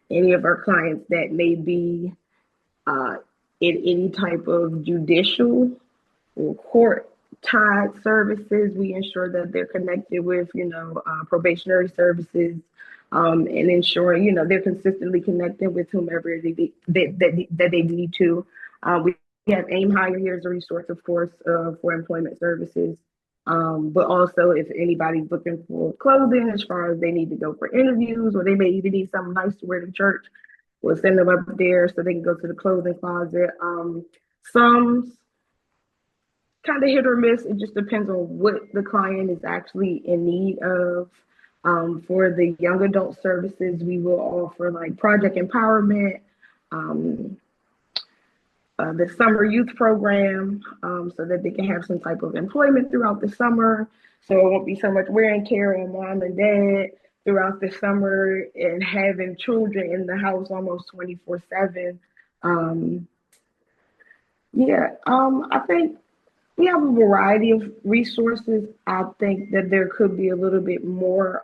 any of our clients that may be in any type of judicial or court tied services. We ensure that they're connected with, probationary services, and ensuring, they're consistently connected with whomever that they need to. We have AIM Hire here as a resource, of course, for employment services. But also if anybody's looking for clothing, as far as they need to go for interviews, or they may even need something nice to wear to church, we'll send them up there so they can go to the clothing closet. Some kind of hit or miss. It just depends on what the client is actually in need of. For the young adult services, we will offer like project empowerment, the summer youth program, so that they can have some type of employment throughout the summer. So it won't be so much wear and tear on mom and dad throughout the summer and having children in the house almost 24/7. I think we have a variety of resources. I think that there could be a little bit more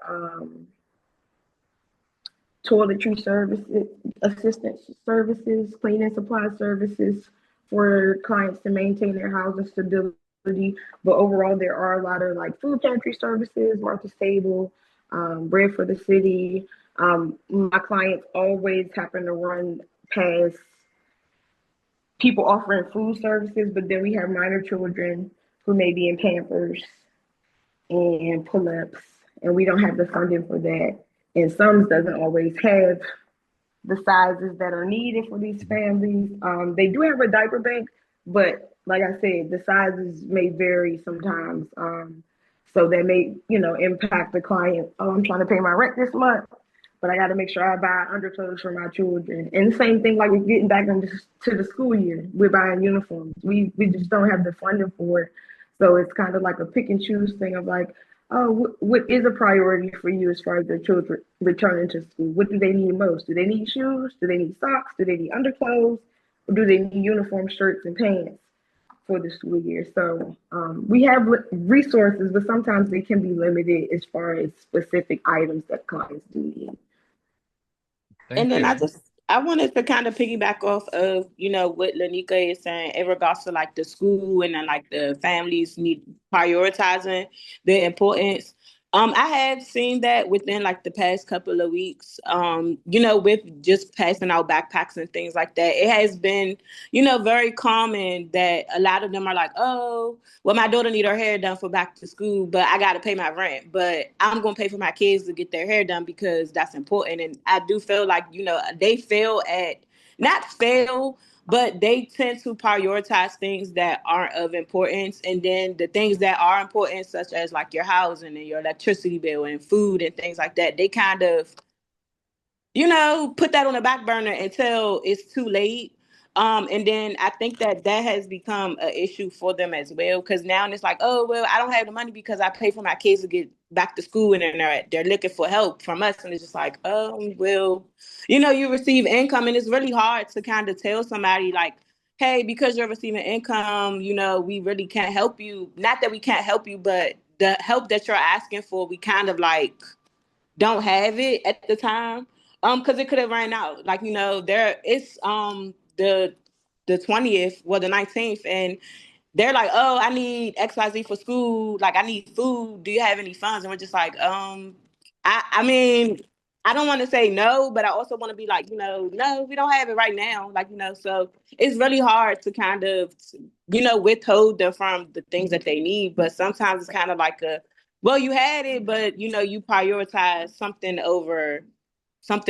toiletry services, assistance services, cleaning supply services for clients to maintain their housing stability. But overall, there are a lot of like food pantry services, Martha's Table, Bread for the City. My clients always happen to run past people offering food services, but then we have minor children who may be in Pampers and pull-ups, and we don't have the funding for that. And some doesn't always have the sizes that are needed for these families. They do have a diaper bank, but like I said, the sizes may vary sometimes. So that may, impact the client. Oh, I'm trying to pay my rent this month, but I got to make sure I buy underclothes for my children. And the same thing, like we're getting back into to the school year, we're buying uniforms. We just don't have the funding for it. So it's kind of like a pick and choose thing of like, oh, what is a priority for you as far as their children returning to school? What do they need most? Do they need shoes? Do they need socks? Do they need underclothes? Or do they need uniform shirts and pants for the school year? So we have resources, but sometimes they can be limited as far as specific items that clients do need. And then I wanted to kind of piggyback off of, what Lanika is saying in regards to like the school and then like the families need prioritizing the importance. I have seen that within like the past couple of weeks, with just passing out backpacks and things like that. It has been, very common that a lot of them are like, oh, well, my daughter need her hair done for back to school, but I got to pay my rent. But I'm going to pay for my kids to get their hair done because that's important. And I do feel like, they fail at, not fail, but they tend to prioritize things that aren't of importance. And then the things that are important, such as like your housing and your electricity bill and food and things like that, they kind of, put that on the back burner until it's too late. And then I think that has become an issue for them as well. Because now it's like, oh, well, I don't have the money because I pay for my kids to get back to school and they're looking for help from us. And it's just like, oh, well, you receive income and it's really hard to kind of tell somebody like, hey, because you're receiving income, we really can't help you. Not that we can't help you, but the help that you're asking for, we kind of like don't have it at the time. Because it could have ran out. Like, there is the the 20th, well, the 19th, and they're like, oh, I need XYZ for school. Like, I need food. Do you have any funds? And we're just like, I mean, I don't want to say no, but I also want to be like, no, we don't have it right now. Like, so it's really hard to kind of, withhold them from the things that they need. But sometimes it's kind of like well, you had it, but, you prioritize something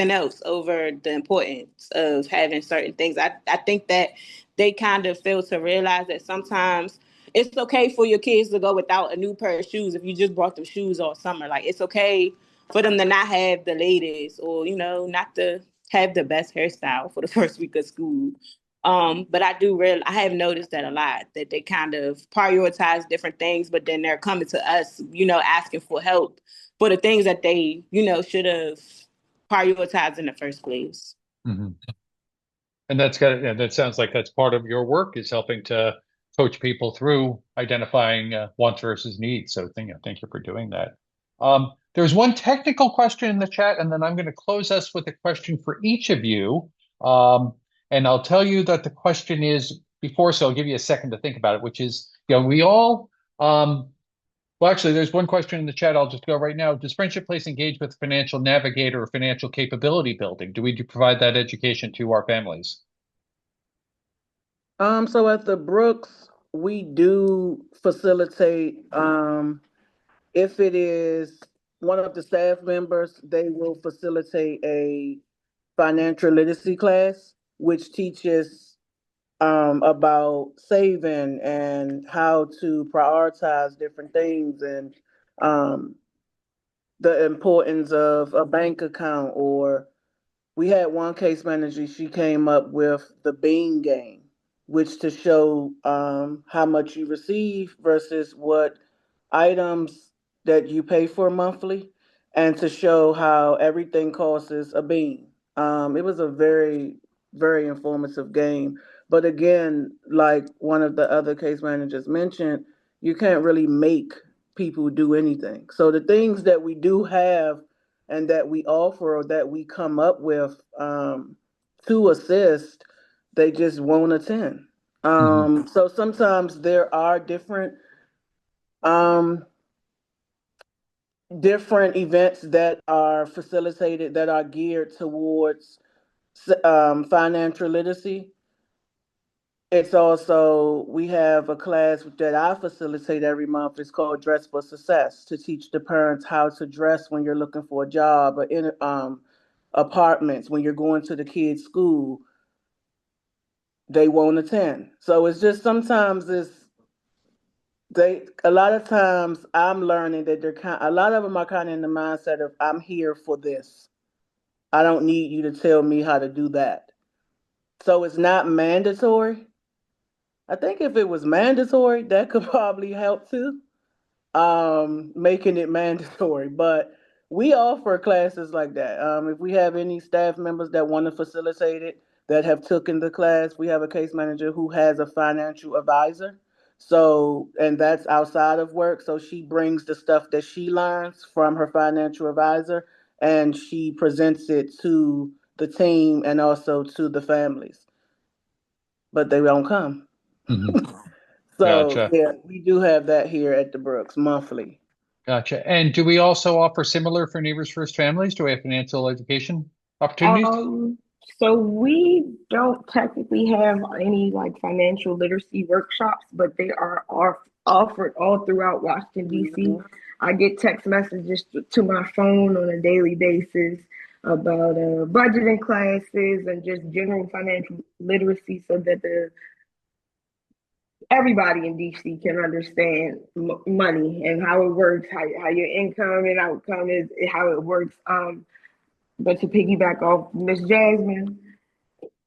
else over the importance of having certain things. I think that they kind of fail to realize that sometimes it's okay for your kids to go without a new pair of shoes if you just bought them shoes all summer. Like, it's okay for them to not have the latest, or, not to have the best hairstyle for the first week of school. But I have noticed that a lot, that they kind of prioritize different things, but then they're coming to us, asking for help for the things that they, should have prioritized in the first place. Mm-hmm. And that sounds like that's part of your work, is helping to coach people through identifying wants versus needs. So thank you for doing that. There's one technical question in the chat, and then I'm going to close us with a question for each of you. And I'll tell you that the question is before, so I'll give you a second to think about it, which is, we all, well, actually, there's one question in the chat. I'll just go right now. Does Friendship Place engage with financial navigator or financial capability building? Do we provide that education to our families? So at the Brooks, we do facilitate, if it is one of the staff members, they will facilitate a financial literacy class, which teaches about saving and how to prioritize different things, and the importance of a bank account. Or we had one case manager, she came up with the bean game, which to show how much you receive versus what items that you pay for monthly, and to show how everything costs a bean. It was a very, very informative game. But again, like one of the other case managers mentioned, you can't really make people do anything. So the things that we do have and that we offer, or that we come up with to assist, they just won't attend. So sometimes there are um, different events that are facilitated, that are geared towards financial literacy. It's also, we have a class that I facilitate every month. It's called Dress for Success, to teach the parents how to dress when you're looking for a job, or in apartments, when you're going to the kids' school. They won't attend. So it's just, sometimes a lot of times I'm learning that a lot of them are kind of in the mindset of, I'm here for this. I don't need you to tell me how to do that. So it's not mandatory. I think if it was mandatory, that could probably help too, making it mandatory. But we offer classes like that. If we have any staff members that want to facilitate it, that have taken the class, we have a case manager who has a financial advisor. So, and that's outside of work. So she brings the stuff that she learns from her financial advisor, and she presents it to the team and also to the families. But they don't come. Mm-hmm. So Gotcha. yeah, we do have that here at the Brooks monthly. Gotcha. And do we also offer similar for Neighbors First Families? Do we have financial education opportunities? So we don't technically have any like financial literacy workshops, but they are offered all throughout Washington, D.C. I get text messages to my phone on a daily basis about budgeting classes and just general financial literacy, so that everybody in DC can understand money and how it works, how your income and outcome is, how it works. But to piggyback off Miss Jasmine,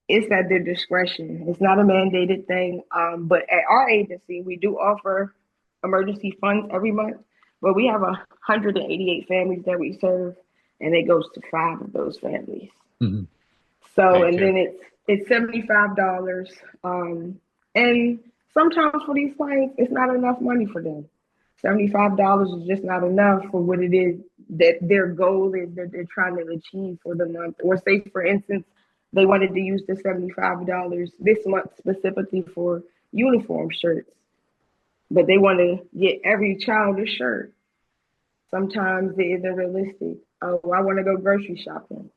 it's at their discretion. It's not a mandated thing. But at our agency, we do offer emergency funds every month. But we have 188 families that we serve, and it goes to 5 of those families. Mm-hmm. So, and then it's $75. And sometimes for these clients, it's not enough money for them. $75 is just not enough for what it is that their goal is that they're trying to achieve for the month. Or say, for instance, They wanted to use the $75 this month specifically for uniform shirts, but they want to get every child a shirt. Sometimes it isn't realistic. Oh, I want to go grocery shopping.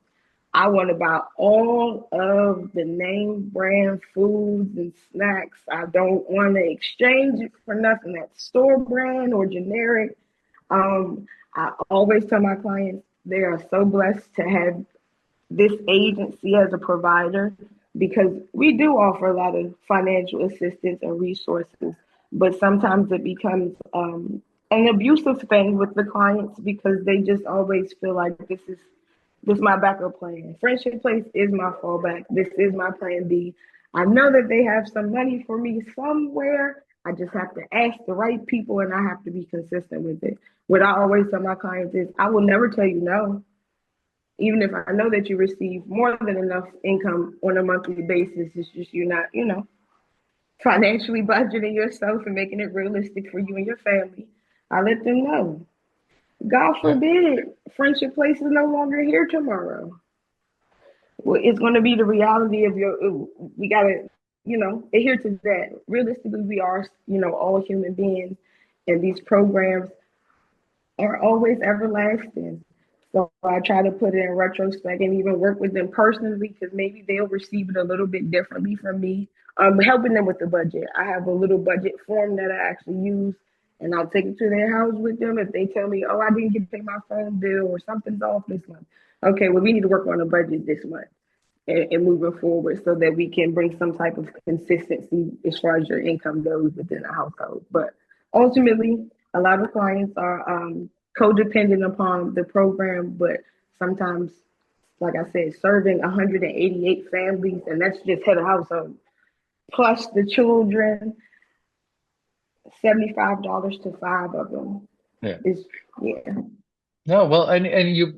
I want to buy all of the name brand foods and snacks. I don't want to exchange it for nothing that's store brand or generic. I always tell my clients they are so blessed to have this agency as a provider because we do offer a lot of financial assistance and resources, but sometimes it becomes an abusive thing with the clients because they just always feel like this is my backup plan. Friendship Place is my fallback. This is my plan B. I know that they have some money for me somewhere. I just have to ask the right people and I have to be consistent with it. What I always tell my clients is I will never tell you no, even if I know that you receive more than enough income on a monthly basis. It's just you're not, financially budgeting yourself and making it realistic for you and your family. I let them know. God Yeah. forbid, Friendship Place is no longer here tomorrow. Well, it's going to be the reality of we got to, adhere to that. Realistically, we are, all human beings, and these programs are always everlasting. So I try to put it in retrospect and even work with them personally because maybe they'll receive it a little bit differently from me. Helping them with the budget. I have a little budget form that I actually use, and I'll take it to their house with them. If they tell me, "Oh, I didn't get to pay my phone bill or something's off this month," okay, well, we need to work on a budget this month and moving forward so that we can bring some type of consistency as far as your income goes within the household. But ultimately, a lot of clients are codependent upon the program, but sometimes, like I said, serving 188 families, and that's just head of household, plus the children, $75 to five of them. Yeah. Yeah. No, well, and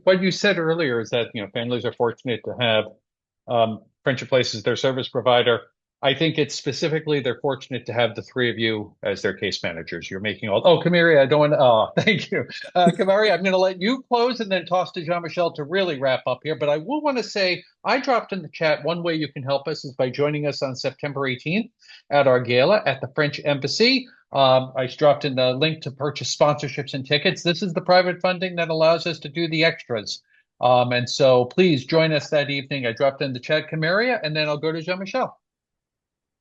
what you said earlier is that, families are fortunate to have Friendship Place as their service provider. I think it's specifically they're fortunate to have the three of you as their case managers. You're making all. Oh, Kamari, I don't want. Oh, thank you, Kamari. I'm going to let you close and then toss to Jean-Michel to really wrap up here. But I will want to say I dropped in the chat. One way you can help us is by joining us on September 18th at our gala at the French Embassy. I dropped in the link to purchase sponsorships and tickets. This is the private funding that allows us to do the extras. And so please join us that evening. I dropped in the chat, Camaria, and then I'll go to Jean-Michel.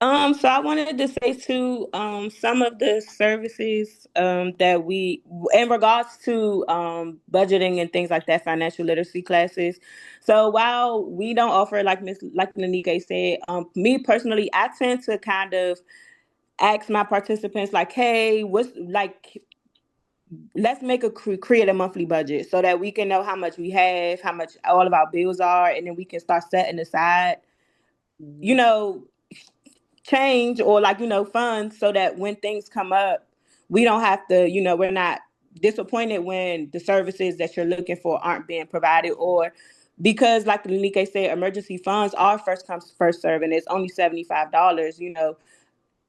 So I wanted to say too, some of the services that we, in regards to budgeting and things like that, financial literacy classes. So while we don't offer, like Lanike said, me personally, I tend to kind of ask my participants like, hey, what's like, let's make create a monthly budget so that we can know how much we have, how much all of our bills are, and then we can start setting aside, you know, change or funds so that when things come up, we don't have to, we're not disappointed when the services that you're looking for aren't being provided, or because like Lanike said, emergency funds are first come first serve and it's only $75,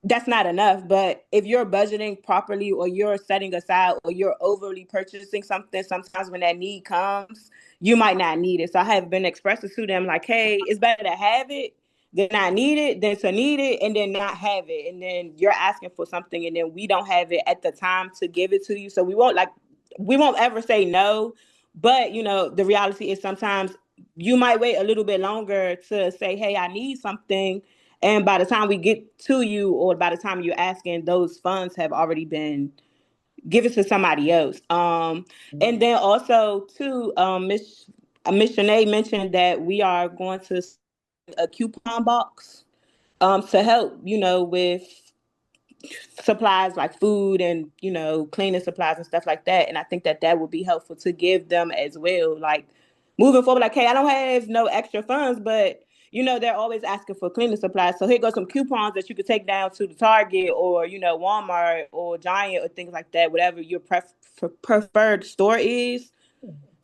that's not enough. But if you're budgeting properly or you're setting aside or you're overly purchasing something, sometimes when that need comes, you might not need it. So I have been expressing to them like, hey, it's better to have it than not need it than to need it and then not have it. And then you're asking for something and then we don't have it at the time to give it to you. So we won't ever say no. But the reality is sometimes you might wait a little bit longer to say, hey, I need something. And by the time we get to you, or by the time you're asking, those funds have already been given to somebody else. And then also too, Miss Shanae mentioned that we are going to a coupon box to help, with supplies like food and cleaning supplies and stuff like that. And I think that would be helpful to give them as well, like moving forward, like, hey, I don't have no extra funds, but they're always asking for cleaning supplies, so here goes some coupons that you could take down to the Target or Walmart or Giant or things like that, whatever your preferred store is,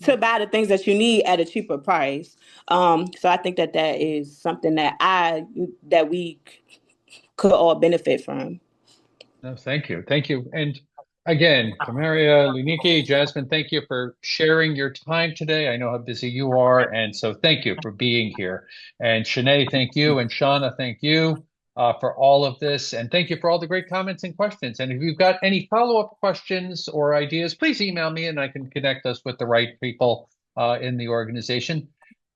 to buy the things that you need at a cheaper price. So I think that is something that we could all benefit from. No, thank you. Thank you. And Again, Kamaria, Lunike, Jasmine, thank you for sharing your time today. I know how busy you are, and so thank you for being here. And Shanae, thank you, and Shauna, thank you for all of this, and thank you for all the great comments and questions. And if you've got any follow-up questions or ideas, please email me, and I can connect us with the right people in the organization.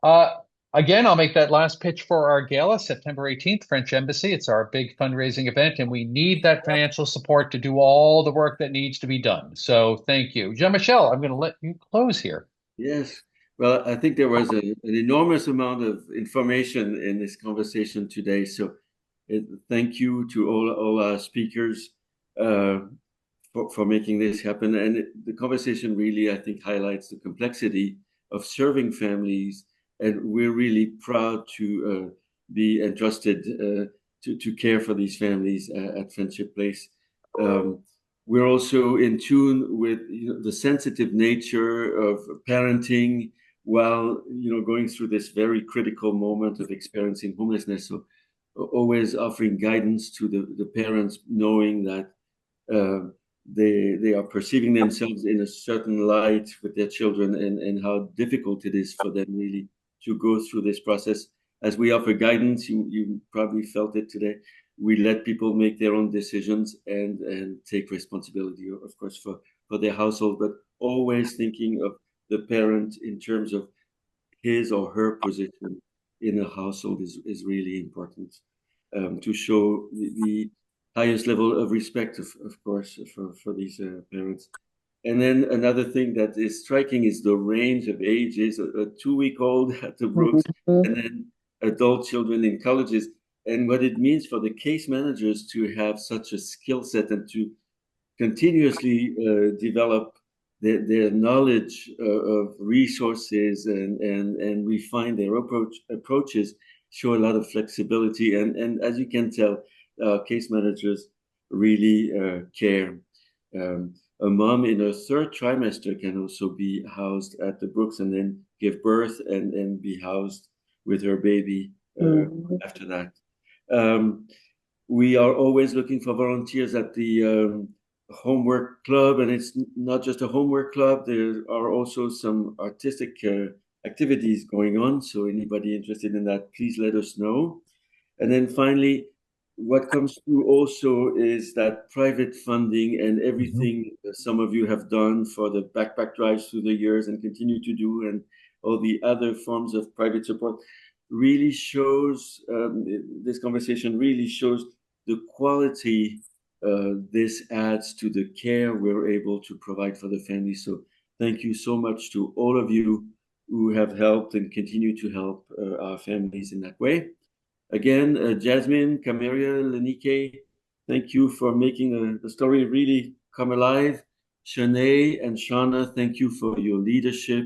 Uh, Again, I'll make that last pitch for our gala, September 18th, French Embassy. It's our big fundraising event, and we need that financial support to do all the work that needs to be done. So thank you. Jean-Michel, I'm going to let you close here. Yes. Well, I think there was an enormous amount of information in this conversation today. So thank you to all our speakers uh, for making this happen. And the conversation really, I think, highlights the complexity of serving families. And we're really proud to be entrusted to care for these families at Friendship Place. We're also in tune with the sensitive nature of parenting while going through this very critical moment of experiencing homelessness. So always offering guidance to the parents, knowing that they are perceiving themselves in a certain light with their children, and how difficult it is for them really to go through this process. As we offer guidance, you probably felt it today. We let people make their own decisions and take responsibility, of course, for their household, but always thinking of the parent in terms of his or her position in a household is really important, to show the highest level of respect, of course, for these parents. And then another thing that is striking is the range of ages, a 2-week-old at the Brooks, and then adult children in colleges, and what it means for the case managers to have such a skill set and to continuously develop their knowledge of resources and refine their approaches, show a lot of flexibility. And as you can tell, case managers really care. A mom in her third trimester can also be housed at the Brooks and then give birth and be housed with her baby after that. We are always looking for volunteers at the homework club, and it's not just a homework club. There are also some artistic activities going on. So anybody interested in that, please let us know. And then finally, what comes through also is that private funding and everything some of you have done for the backpack drives through the years and continue to do, and all the other forms of private support really shows, this conversation really shows the quality this adds to the care we're able to provide for the family. So thank you so much to all of you who have helped and continue to help our families in that way. Again, Jasmine, Kamaria, Lenike, thank you for making the story really come alive. Shanae and Shauna, thank you for your leadership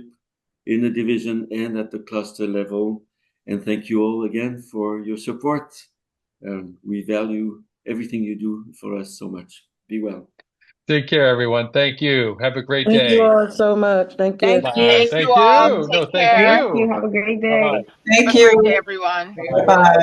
in the division and at the cluster level. And thank you all again for your support. We value everything you do for us so much. Be well. Take care, everyone. Thank you. Have a great Thank day. you all so much. Thank you. Thank you. Thank you all. you. No, Take thank care. Thank you. you. Have a great day. Bye-bye. Have a great day, everyone. Bye.